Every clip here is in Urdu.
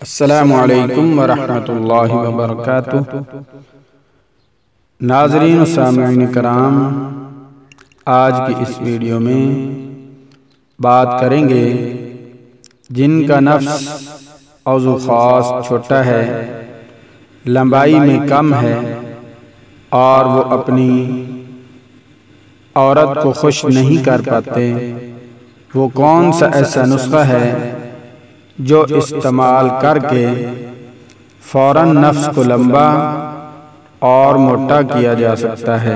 السلام علیکم ورحمۃ اللہ وبرکاتہ۔ ناظرین و سامعین کرام، آج کی اس ویڈیو میں بات کریں گے جن کا نفس عضو خاص چھوٹا ہے، لمبائی میں کم ہے اور وہ اپنی عورت کو خوش نہیں کر پاتے، وہ کون سا ایسا نسخہ ہے جو استعمال کر کے فوراً نفس کو لمبا اور موٹا کیا جا سکتا ہے۔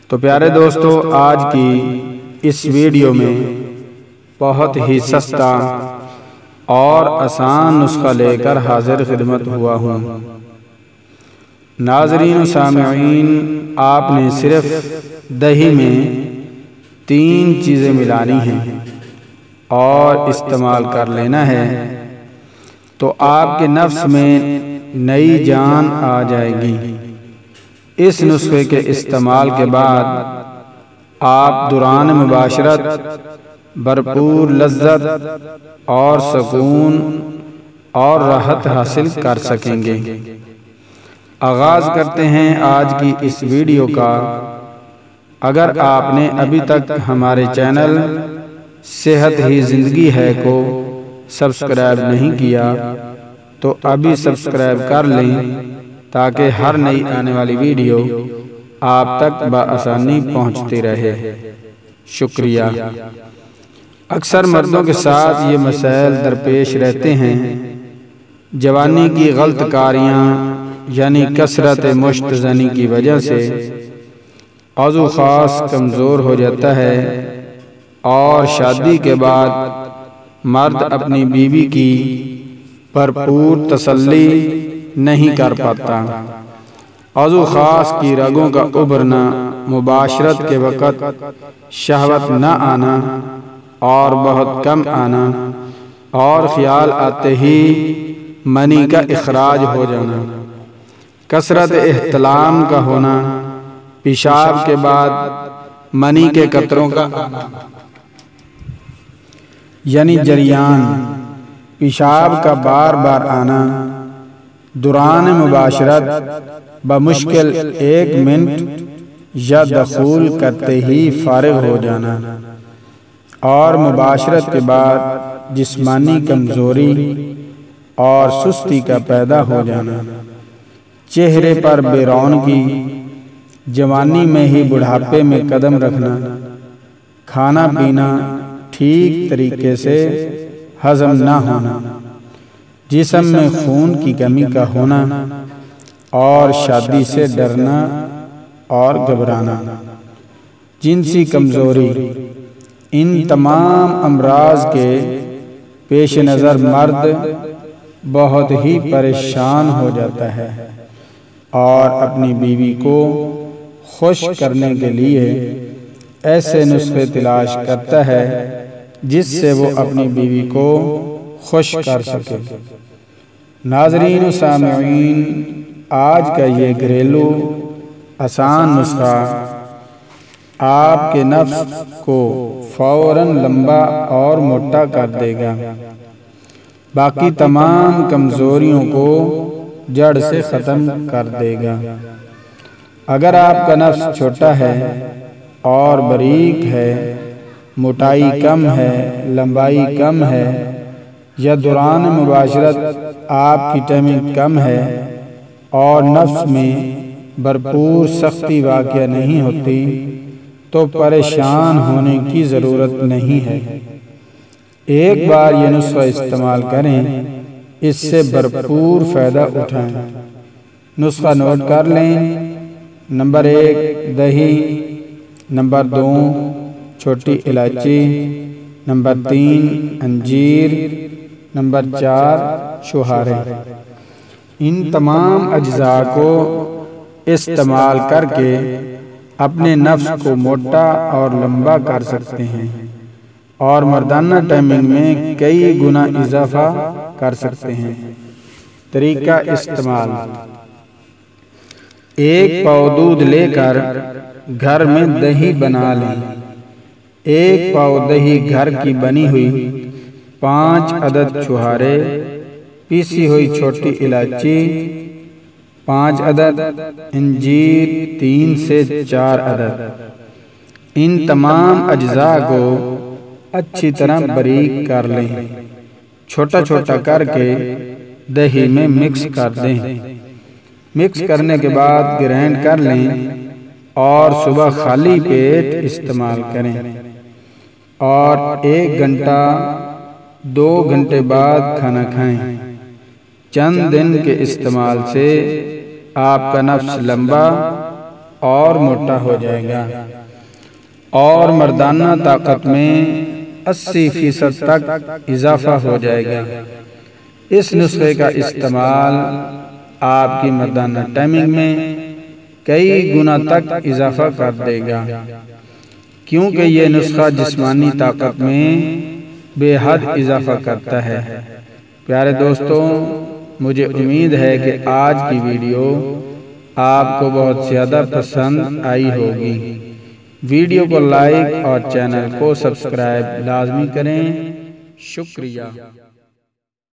تو پیارے دوستو، آج کی اس ویڈیو میں بہت ہی سستا اور آسان نسخہ لے کر حاضر خدمت ہوا ہوں۔ ناظرین و سامعین، آپ نے صرف دہی میں 3 چیزیں ملانی ہیں اور استعمال کر لینا ہے، تو آپ کے نفس میں نئی جان آ جائے گی۔ اس نسخے کے استعمال کے بعد آپ دوران مباشرت بھرپور لذت اور سکون اور راحت حاصل کر سکیں گے۔ آغاز کرتے ہیں آج کی اس ویڈیو کا۔ اگر آپ نے ابھی تک ہمارے چینل صحت ہی زندگی ہے کو سبسکرائب نہیں کیا تو ابھی سبسکرائب کر لیں تاکہ ہر نئی آنے والی ویڈیو آپ تک بآسانی پہنچتی رہے۔ شکریہ۔ اکثر مردوں کے ساتھ یہ مسائل درپیش رہتے ہیں۔ جوانی کی غلط کاریاں یعنی کثرت مشت زنی کی وجہ سے عضو خاص کمزور ہو جاتا ہے اور شادی کے بعد مرد اپنی بیوی کی بھرپور تسلی نہیں کر پاتا۔ عضو خاص کی رگوں کا ابھرنا، مباشرت کے وقت شہوت نہ آنا اور بہت کم آنا اور خیال آتے ہی منی کا اخراج ہو جانا، کثرت احتلام کا ہونا، پیشاب کے بعد منی کے قطروں کا آنا یعنی جریان، پیشاب کا بار بار آنا، دوران مباشرت بمشکل 1 منٹ یا دخول کرتے ہی فارغ ہو جانا اور مباشرت کے بعد جسمانی کمزوری اور سستی کا پیدا ہو جانا، چہرے پر بے رونقی، جوانی میں ہی بڑھاپے میں قدم رکھنا، کھانا پینا ٹھیک طریقے سے ہضم نہ ہونا، جسم میں خون کی کمی کا ہونا اور شادی سے ڈرنا اور گھبرانا، جنسی کمزوری۔ ان تمام امراض کے پیش نظر مرد بہت ہی پریشان ہو جاتا ہے اور اپنی بیوی کو خوش کرنے کے لیے ایسے نسخے تلاش کرتا ہے جس سے وہ اپنی بیوی کو خوش کر سکے۔ ناظرین و سامعین، آج کا یہ گھریلو آسان نسخہ آپ کے نفس کو فوراً لمبا اور موٹا کر دے گا، باقی تمام کمزوریوں کو جڑ سے ختم کر دے گا۔ اگر آپ کا نفس چھوٹا ہے اور باریک ہے، موٹائی کم ہے، لمبائی کم ہے یا دوران مباشرت آپ کی ٹائمنگ کم ہے اور نفس میں بھرپور سختی واقع نہیں ہوتی تو پریشان ہونے کی ضرورت نہیں ہے۔ ایک بار یہ نسخہ استعمال کریں، اس سے بھرپور فائدہ اٹھائیں۔ نسخہ نوٹ کر لیں۔ نمبر 1 دہی، نمبر 2 چھوٹی الائچی، نمبر 3 انجیر، نمبر 4 چھہارے۔ ان تمام اجزاء کو استعمال کر کے اپنے نفس کو موٹا اور لمبا کر سکتے ہیں اور مردانہ ٹائمنگ میں کئی گنا اضافہ کر سکتے ہیں۔ طریقہ استعمال: 1 پاؤ دودھ لے کر گھر میں دہی بنا لیں۔ 1 پاؤ دہی گھر کی بنی ہوئی، 5 عدد چھہارے، پیسی ہوئی چھوٹی الائچی 5 عدد، انجیر 3 سے 4 عدد۔ ان تمام اجزاء کو اچھی طرح باریک کر لیں، چھوٹا چھوٹا کر کے دہی میں مکس کر دیں۔ مکس کرنے کے بعد گرائنڈ کر لیں اور صبح خالی پیٹ استعمال کریں، اور 1 گھنٹہ 2 گھنٹے بعد کھانا کھائیں۔ چند دن کے استعمال سے آپ کا نفس لمبا اور موٹا ہو جائے گا اور مردانہ طاقت میں 80% تک اضافہ ہو جائے گا۔ اس نسخے کا استعمال آپ کی مردانہ ٹائمنگ میں کئی گنا تک اضافہ کر دے گا، کیونکہ یہ نسخہ جسمانی طاقت میں بے حد اضافہ کرتا ہے۔ پیارے دوستوں، مجھے امید ہے کہ آج کی ویڈیو آپ کو بہت زیادہ پسند آئی ہوگی۔ ویڈیو کو لائک اور چینل کو سبسکرائب لازمی کریں۔ شکریہ۔